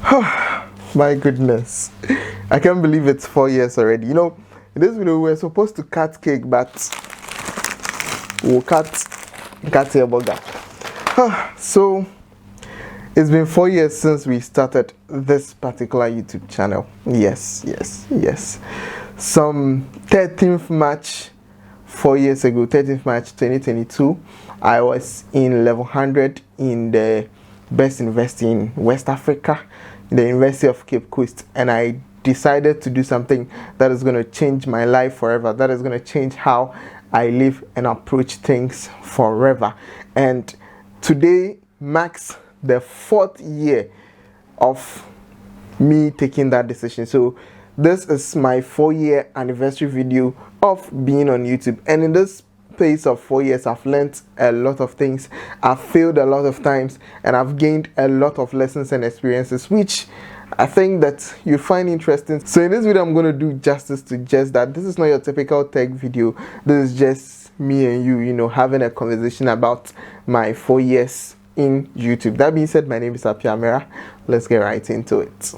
My goodness, I can't believe it's 4 years already. In this video we were supposed to cut cake, but we'll cut a burger. So it's been 4 years since we started this particular YouTube channel. Yes. Some 13th March 4 years ago, 13th March 2022, I was in level 100 in the best university in West Africa, the University of Cape Coast, and I decided to do something that is going to change my life forever, that is going to change how I live and approach things forever. And today marks the 4th year of me taking that decision. So this is my 4-year anniversary video of being on YouTube, and in this space of 4 years I've learned a lot of things, I've failed a lot of times, and I've gained a lot of lessons and experiences which I think that you find interesting. So in this video I'm going to do justice to just that. This is not your typical tech video. This is just me and you having a conversation about my 4 years in YouTube. That being said, my name is Apiamera. Let's get right into it.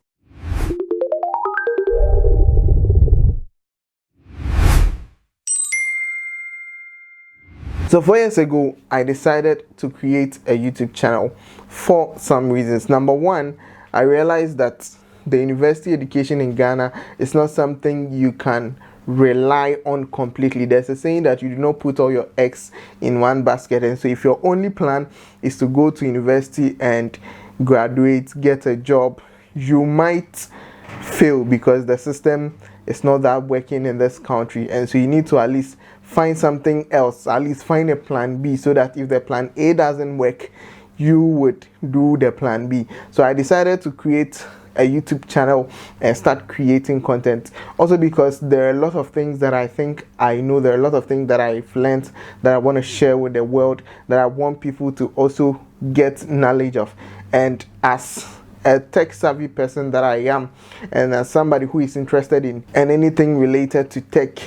So 4 years ago, I decided to create a YouTube channel for some reasons. Number one, I realized that the university education in Ghana is not something you can rely on completely. There's a saying that you do not put all your eggs in one basket, and so if your only plan is to go to university and graduate, get a job, you might fail because the system is not that working in this country, and so you need to at least find something else, at least find a plan B, so that if the plan A doesn't work, you would do the plan B. So I decided to create a YouTube channel and start creating content, also because there are a lot of things that I think I know, there are a lot of things that I've learned that I want to share with the world, that I want people to also get knowledge of. And as a tech savvy person that I am, and as somebody who is interested in anything related to tech,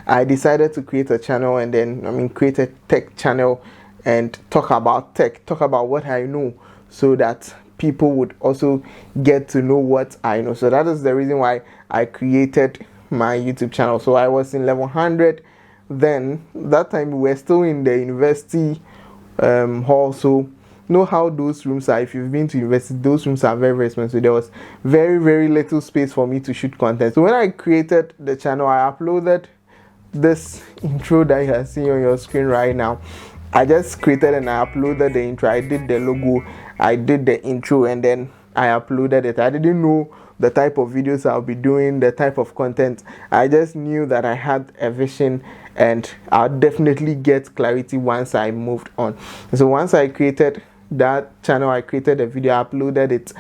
I decided to create a channel, and then create a tech channel and talk about tech, talk about what I know, so that people would also get to know what I know. So that is the reason why I created my YouTube channel. So I was in level 100 then. That time we were still in the university hall, so know how those rooms are. If you've been to university, those rooms are very, very expensive. There was very little space for me to shoot content. So when I created the channel, I uploaded this intro that you are seeing on your screen right now. I just created and I uploaded the intro. I did the logo, I did the intro, and then I uploaded it. I didn't know the type of videos I'll be doing, the type of content. I just knew that I had a vision, and I'll definitely get clarity once I moved on. So once I created that channel, I created a video, I uploaded it.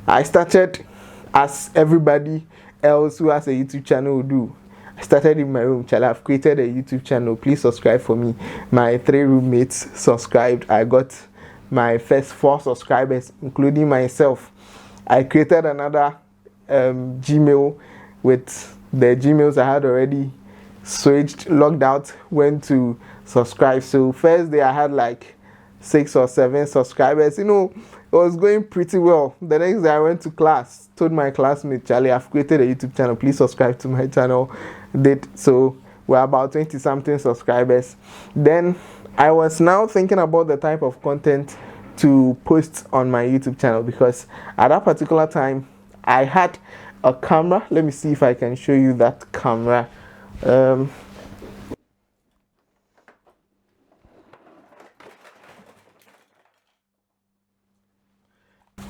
I started as everybody else who has a YouTube channel would do. I started in my room. I've created a YouTube channel. Please subscribe for me. My 3 roommates subscribed. I got my first 4 subscribers, including myself. I created another Gmail with the Gmails I had already switched, logged out, went to subscribe. So first day I had like 6 or 7 subscribers. It was going pretty well. The next day I went to class, told my classmate, Charlie, I've created a YouTube channel, please subscribe to my channel. So we're about 20 something subscribers. Then I was now thinking about the type of content to post on my YouTube channel, because at that particular time I had a camera. Let me see if I can show you that camera.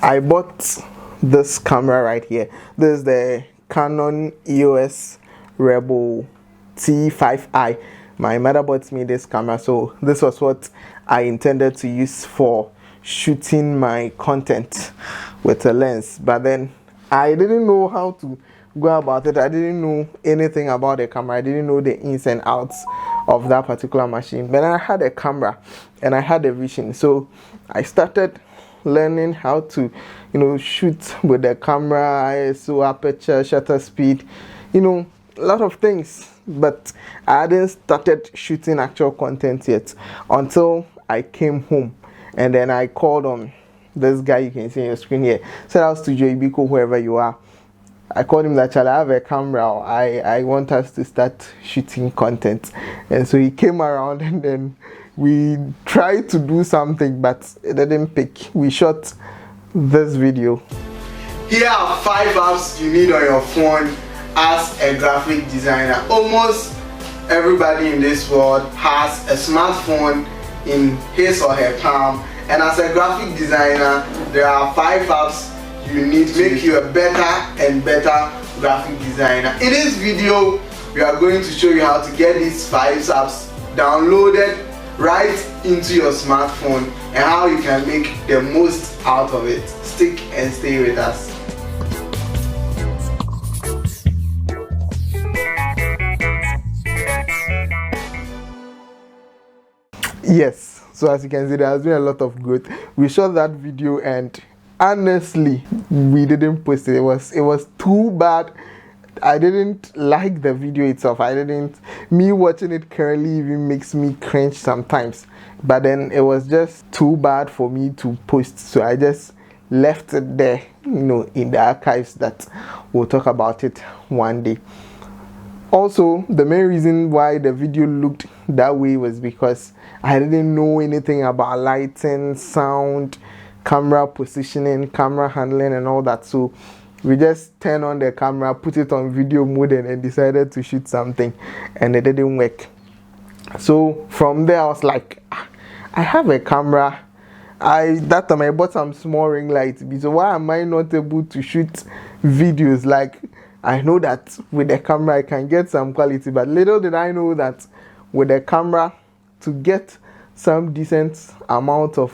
I bought this camera right here. This is the Canon EOS Rebel T5i. My mother bought me this camera, so this was what I intended to use for shooting my content with a lens. But then I didn't know how to go about it. I didn't know anything about the camera. I didn't know the ins and outs of that particular machine. But I had a camera and I had a vision, so I started learning how to shoot with the camera, ISO, aperture, shutter speed, a lot of things. But I hadn't started shooting actual content yet until I came home, and then I called on this guy you can see on your screen here. Shout outs to Joey Biko, wherever you are. I called him that, I have a camera. I want us to start shooting content. And so he came around, and then we tried to do something, but it didn't pick. We shot this video. Here are 5 apps you need on your phone as a graphic designer. Almost everybody in this world has a smartphone in his or her palm. And as a graphic designer, there are 5 apps you need to make you a better and better graphic designer. In this video, we are going to show you how to get these 5 apps downloaded right into your smartphone and how you can make the most out of it. Stick and stay with us. Yes, so as you can see, there has been a lot of growth. We shot that video, and honestly, we didn't post it. It was too bad. I didn't like the video itself. Me watching it currently even makes me cringe sometimes. But then it was just too bad for me to post, so I just left it there, in the archives, that we'll talk about it one day. Also, the main reason why the video looked that way was because I didn't know anything about lighting, sound, camera positioning, camera handling, and all that. So we just turned on the camera, put it on video mode, and then decided to shoot something, and it didn't work. So from there, I was like, I have a camera. That time I bought some small ring lights. So why am I not able to shoot videos? Like, I know that with the camera I can get some quality, but little did I know that with the camera, to get some decent amount of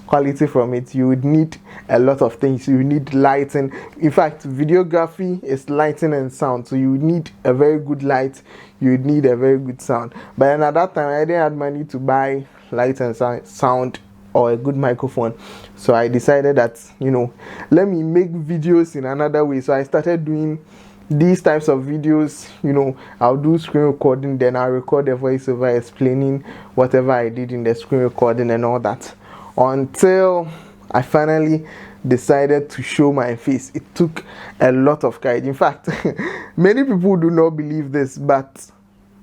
quality from it, you would need a lot of things. You need lighting. In fact, videography is lighting and sound, so you would need a very good light, you would need a very good sound. But then at that time, I didn't have money to buy light and sound or a good microphone, so I decided that, let me make videos in another way. So I started doing these types of videos. I'll do screen recording, then I'll record a voiceover explaining whatever I did in the screen recording and all that, until I finally decided to show my face. It took a lot of courage. In fact, many people do not believe this, but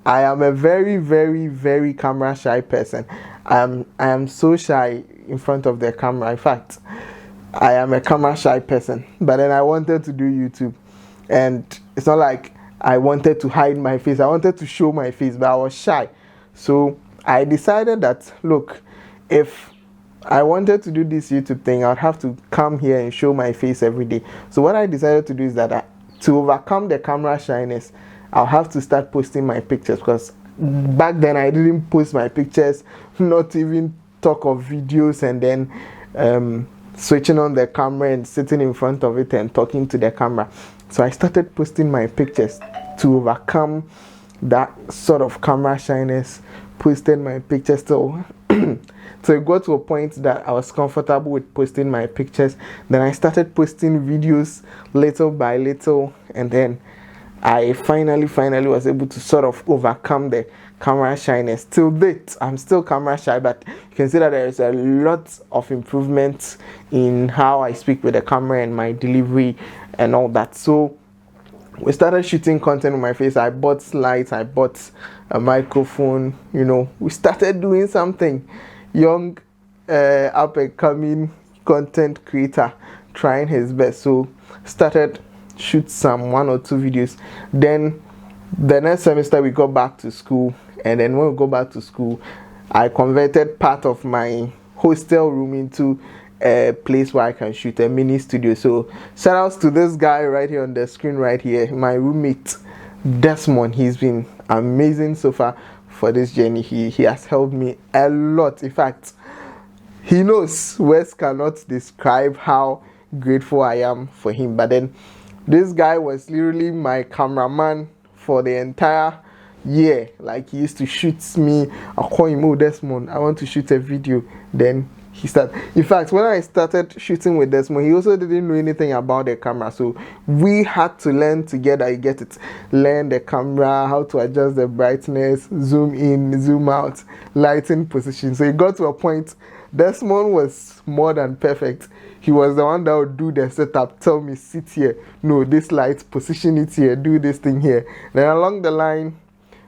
I am a very, very, very camera shy person. I am so shy in front of the camera. In fact, I am a camera shy person. But then I wanted to do YouTube, and it's not like I wanted to hide my face. I wanted to show my face, but I was shy. So I decided that, look, if I wanted to do this YouTube thing, I'd have to come here and show my face every day. So what I decided to do is that to overcome the camera shyness, I'll have to start posting my pictures, because back then I didn't post my pictures, not even talk of videos, and then switching on the camera and sitting in front of it and talking to the camera. So I started posting my pictures to overcome that sort of camera shyness. Posted my pictures so it got to a point that I was comfortable with posting my pictures. Then I started posting videos little by little, and then I finally was able to sort of overcome the camera shyness. Till date, I'm still camera shy, but you can see that there is a lot of improvements in how I speak with the camera and my delivery and all that. So we started shooting content with my face. I bought lights, I bought a microphone, we started doing something. Young, up and coming content creator trying his best. So started shoot some 1 or 2 videos. Then the next semester we got back to school, and then when we go back to school, I converted part of my hostel room into a place where I can shoot, a mini studio. So shout outs to this guy right here on the screen right here, my roommate Desmond. He's been amazing so far for this journey. He has helped me a lot. In fact, he knows words cannot describe how grateful I am for him. But then this guy was literally my cameraman for the entire year. Like, he used to shoot me. I'll call him, oh Desmond, I want to shoot a video. Then he started. In fact, when I started shooting with Desmond, he also didn't know anything about the camera. So we had to learn together. You get it? Learn the camera, how to adjust the brightness, zoom in, zoom out, lighting position. So it got to a point Desmond was more than perfect. He was the one that would do the setup, tell me sit here, no, this light, position it here, do this thing here. Then along the line,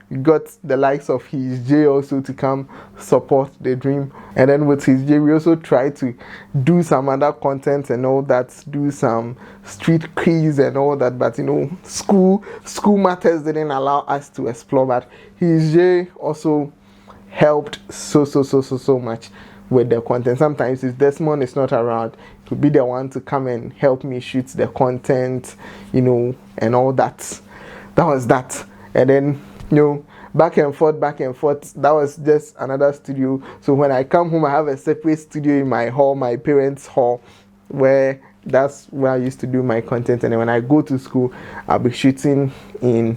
we got the likes of His J also to come support the dream. And then with His J, we also try to do some other content and all that, do some street quiz and all that. But school matters didn't allow us to explore. But His J also helped so much with the content. Sometimes if Desmond is not around, he could be the one to come and help me shoot the content, and all that. That was that. And then back and forth. That was just another studio. So when I come home, I have a separate studio in my hall, my parents' hall, that's where I used to do my content. And then when I go to school, I'll be shooting in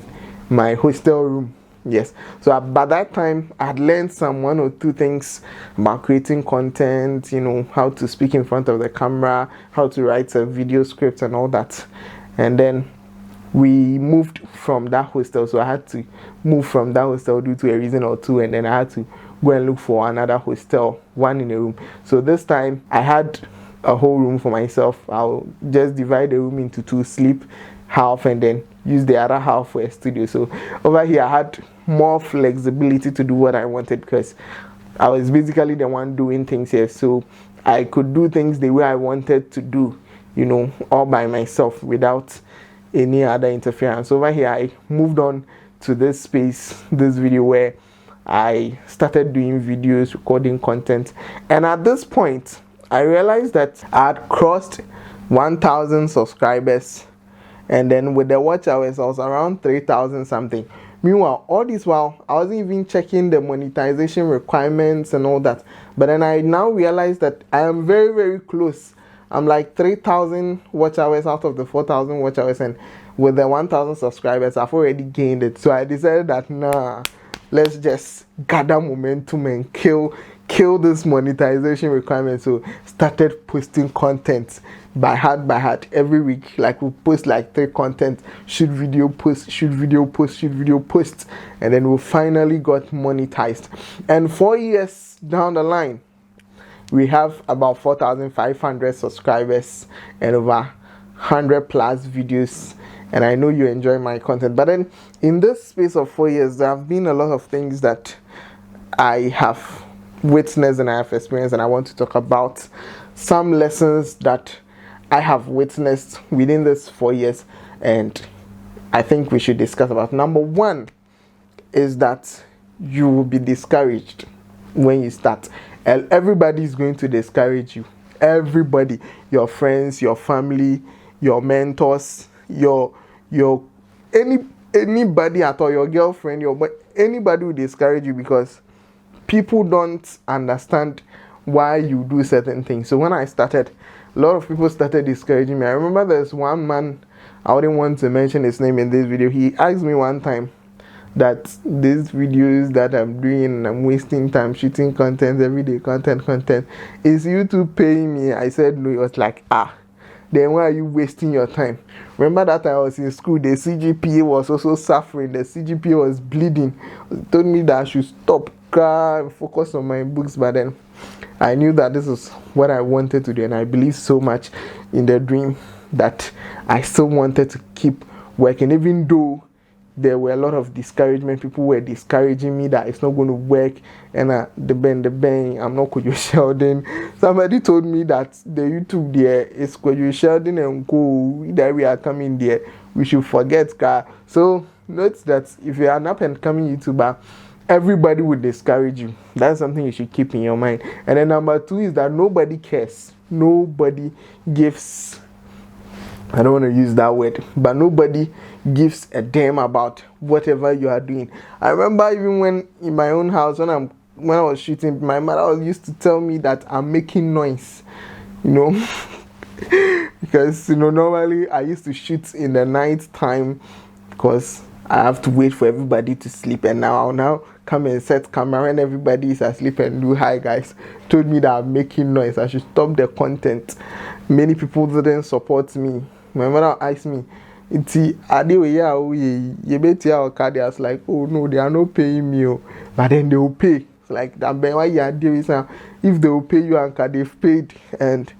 my hostel room. Yes. So by that time, I had learned some 1 or 2 things about creating content, how to speak in front of the camera, how to write a video script and all that. And then we moved from that hostel. So I had to move from that hostel due to a reason or two. And then I had to go and look for another hostel, one in a room. So this time I had a whole room for myself. I'll just divide the room into 2, sleep half and then use the other half for a studio. So over here I had more flexibility to do what I wanted because I was basically the one doing things here. So I could do things the way I wanted to do, all by myself without any other interference. Over here I moved on to this space, this video where I started doing videos, recording content. And at this point I realized that I had crossed 1,000 subscribers. And then with the watch hours, I was around 3,000 something. Meanwhile, all this while, I wasn't even checking the monetization requirements and all that. But then I now realize that I am very, very close. I'm like 3,000 watch hours out of the 4,000 watch hours. And with the 1,000 subscribers, I've already gained it. So I decided that, let's just gather momentum and kill this monetization requirement. So started posting content by heart every week. Like we post like 3 content, shoot video post, and then we finally got monetized. And 4 years down the line, we have about 4,500 subscribers and over 100 plus videos. And I know you enjoy my content. But then in this space of 4 years, there have been a lot of things that I have witnessed and I have experienced, and I want to talk about some lessons that I have witnessed within this 4 years, and I think we should discuss about. Number 1 is that you will be discouraged when you start, and everybody is going to discourage you. Everybody, your friends, your family, your mentors, anybody at all, your girlfriend, anybody will discourage you because people don't understand why you do certain things. So when I started, a lot of people started discouraging me. I remember there's one man, I wouldn't want to mention his name in this video. He asked me one time that these videos that I'm doing, I'm wasting time shooting content, everyday content, is YouTube paying me? I said no. It was like, then why are you wasting your time? Remember that I was in school, the CGPA was also suffering, the CGPA was bleeding. It told me that I should stop, focus on my books. But then I knew that this is what I wanted to do, and I believed so much in the dream that I still wanted to keep working, even though there were a lot of discouragement. People were discouraging me that it's not going to work, and the bang, I'm not Kojo Sheldon. Somebody told me that the YouTube there is Kojo Sheldon and go that we are coming there, we should forget. So note that if you are an up and coming YouTuber, everybody will discourage you. That's something you should keep in your mind. And then number 2 is that nobody cares. Nobody gives, I don't want to use that word, but nobody gives a damn about whatever you are doing. I remember even when in my own house, when I was shooting, my mother used to tell me that I'm making noise, because normally I used to shoot in the night time because I have to wait for everybody to sleep, and I'll now come and set camera when everybody is asleep and do hi guys. Told me that I'm making noise, I should stop the content. Many people didn't support me. My mother asked me, I was like, oh no, they are not paying me, but then they will pay. like that. Why you are doing now? If they will pay you, and they've paid. And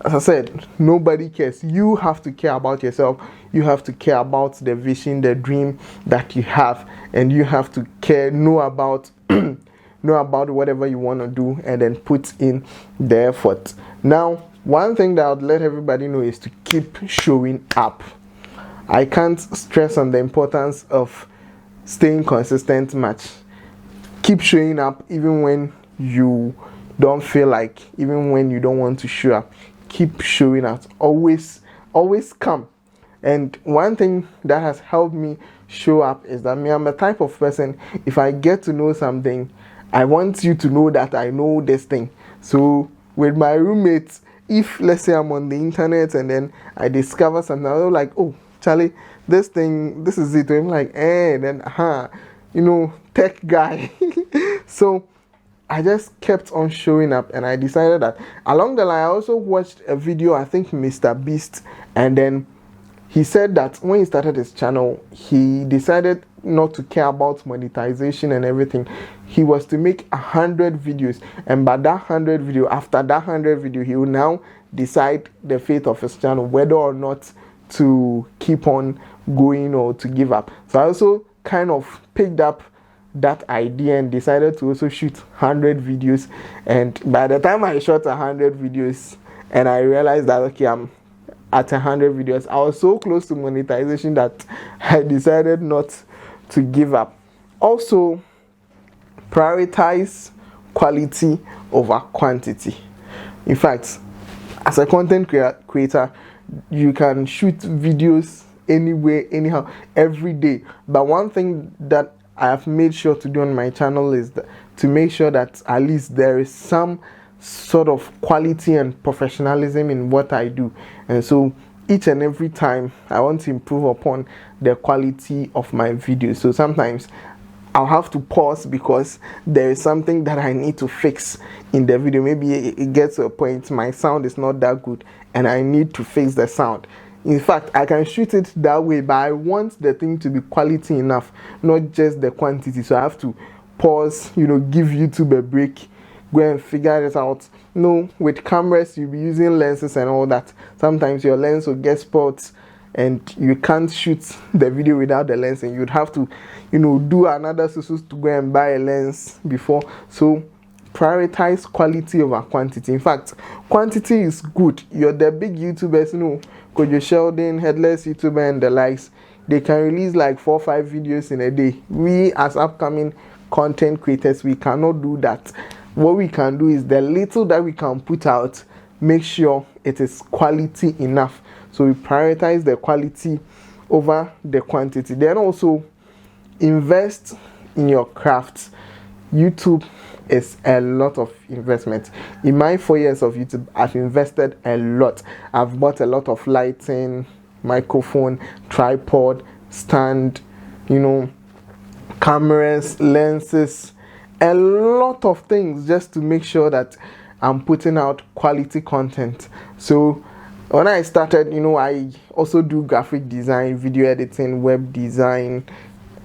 as I said, nobody cares. You have to care about yourself. You have to care about the vision, the dream that you have, and you have to know about whatever you want to do, and then put in the effort. Now, one thing that I would let everybody know is to keep showing up. I can't stress on the importance of staying consistent much. Keep showing up even when you don't feel like, even when you don't want to show up. Keep showing up. Always come. And one thing that has helped me show up is that I'm the type of person, if I get to know something, I want you to know that I know this thing. So with my roommates, if let's say I'm on the internet and then I discover something, I'm like, oh, Charlie, this is it. I'm like, then tech guy. So I just kept on showing up, and I decided that along the line I also watched a video, I think Mr. Beast, and then he said that when he started his channel, he decided not to care about monetization and everything. He was to make 100 videos, and by after that 100 video, he will now decide the fate of his channel, whether or not to keep on going or to give up. So I also kind of picked up that idea and decided to also shoot 100 videos. And by the time I shot 100 videos and I realized that, okay, I'm at 100 videos, I was so close to monetization that I decided not to give up. Also, prioritize quality over quantity. In fact, as a content creator, you can shoot videos anywhere, anyhow, every day. But one thing that I have made sure to do on my channel is to make sure that at least there is some sort of quality and professionalism in what I do. And so each and every time I want to improve upon the quality of my videos. So sometimes I'll have to pause because there is something that I need to fix in the video. Maybe it gets to a point my sound is not that good and I need to fix the sound. In fact, I can shoot it that way, but I want the thing to be quality enough, not just the quantity. So I have to pause, give YouTube a break, go and figure it out. With cameras, you'll be using lenses and all that. Sometimes your lens will get spots and you can't shoot the video without the lens, and you'd have to, do another susus to go and buy a lens before. So prioritize quality over quantity. In fact, quantity is good. You're the big YouTubers, Kojo Sheldon, Headless YouTuber, and the likes. They can release like 4 or 5 videos in a day. We as upcoming content creators, we cannot do that. What we can do is the little that we can put out, make sure it is quality enough. So we prioritize the quality over the quantity. Then also invest in your craft. YouTube is a lot of investment. In my 4 years of YouTube, I've invested a lot. I've bought a lot of lighting, microphone, tripod, stand, cameras, lenses, a lot of things just to make sure that I'm putting out quality content. So when I started, I also do graphic design, video editing, web design,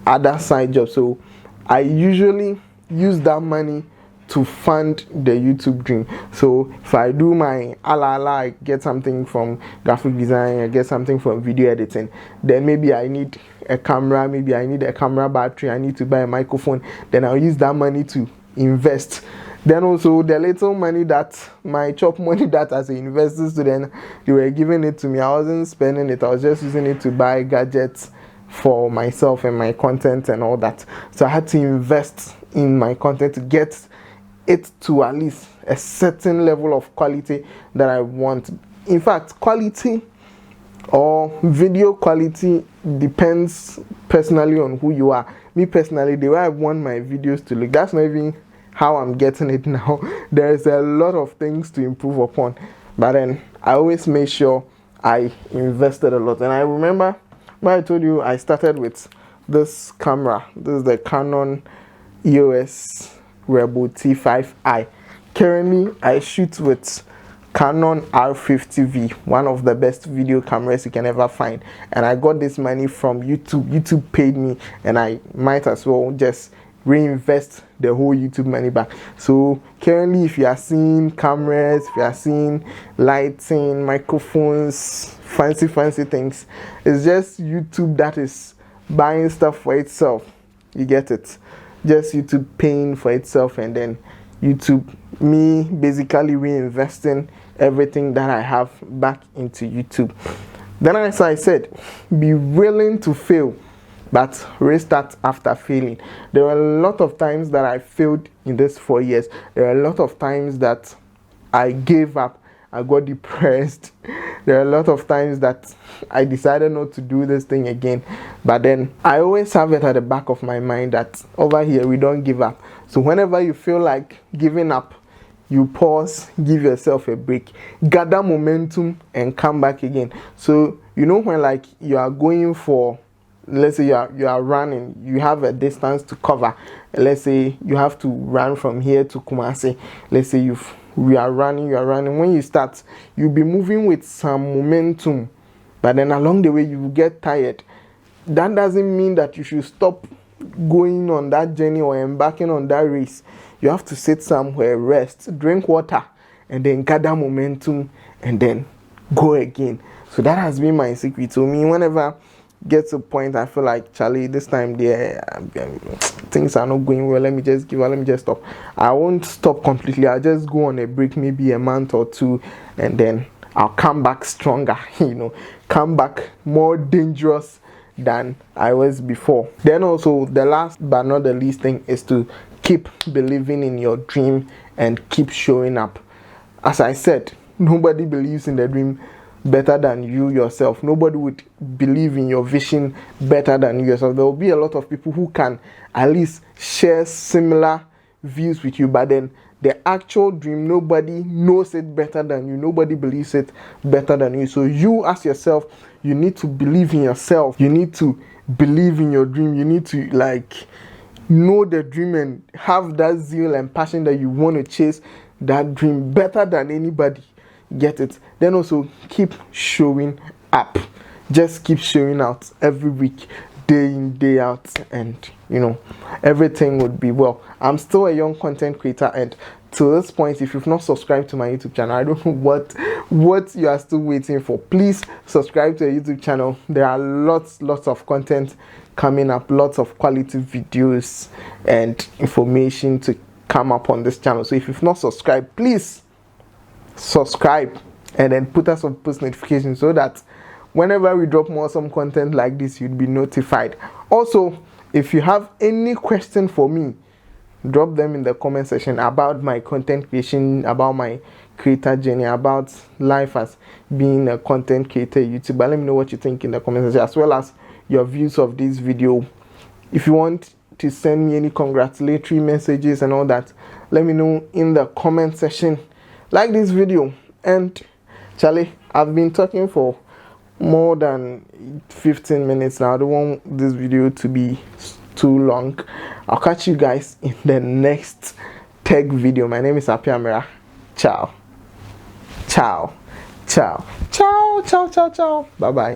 other side jobs. So I usually use that money to fund the YouTube dream. So if I do my I get something from graphic design, I get something from video editing, then maybe I need a camera, maybe I need a camera battery, I need to buy a microphone, then I'll use that money to invest. Then also the little money that my chop money that as an investor student, they were giving it to me, I wasn't spending it, I was just using it to buy gadgets for myself and my content and all that. So I had to invest in my content to get it to at least a certain level of quality that I want. In fact, quality or video quality depends personally on who you are. Me personally, the way I want my videos to look, that's not even how I'm getting it now. There's a lot of things to improve upon, but then I always make sure I invested a lot. And I remember when I told you I started with this camera. This is the Canon EOS Rebel T5i. Currently, I shoot with Canon R50V, one of the best video cameras you can ever find. And I got this money from YouTube. YouTube paid me, and I might as well just reinvest the whole YouTube money back. So currently, if you are seeing cameras, if you are seeing lighting, microphones, fancy things, it's just YouTube that is buying stuff for itself. You get it? Just YouTube paying for itself, and then YouTube, me basically reinvesting everything that I have back into YouTube. Then, as I said, be willing to fail, but restart after failing. There are a lot of times that I failed in this 4 years. There are a lot of times that I gave up. I got depressed. There are a lot of times that I decided not to do this thing again. But then I always have it at the back of my mind that over here we don't give up. So whenever you feel like giving up, you pause, give yourself a break, gather momentum, and come back again. So you know, when like you are going for, let's say you are running, you have a distance to cover. Let's say you have to run from here to Kumasi. Let's say you are running. When you start, you'll be moving with some momentum, but then along the way you will get tired. That doesn't mean that you should stop going on that journey or embarking on that race. You have to sit somewhere, rest, drink water, and then gather momentum, and then go again. So that has been my secret. So me, whenever get to a point I feel like, Charlie, this time there things are not going well, let me just give up, let me just stop. I won't stop completely. I'll just go on a break, maybe a month or two, and then I'll come back stronger, come back more dangerous than I was before. Then also, the last but not the least thing is to keep believing in your dream and keep showing up. As I said, nobody believes in the dream better than you yourself. Nobody would believe in your vision better than you yourself. There will be a lot of people who can at least share similar views with you, but then the actual dream, nobody knows it better than you. Nobody believes it better than you. So you as yourself, you need to believe in yourself. You need to believe in your dream. You need to know the dream and have that zeal and passion that you want to chase that dream better than anybody. Get it? Then also keep showing up. Just keep showing out every week, day in, day out, and everything would be well. I'm still a young content creator, and to this point, if you've not subscribed to my YouTube channel, I don't know what you are still waiting for. Please subscribe to the YouTube channel. There are lots of content coming up, lots of quality videos and information to come up on this channel. So if you've not subscribed, please subscribe and then put us on post notifications so that whenever we drop more awesome content like this, you'd be notified. Also, if you have any question for me, drop them in the comment section about my content creation, about my creator journey, about life as being a content creator YouTuber. Let me know what you think in the comment section, as well as your views of this video. If you want to send me any congratulatory messages and all that, let me know in the comment section. Like this video. And Charlie, I've been talking for more than 15 minutes now. I don't want this video to be too long. I'll catch you guys in the next tech video. My name is Apiamera. Ciao. Ciao. Ciao. Ciao. Ciao. Ciao. Ciao. Bye bye.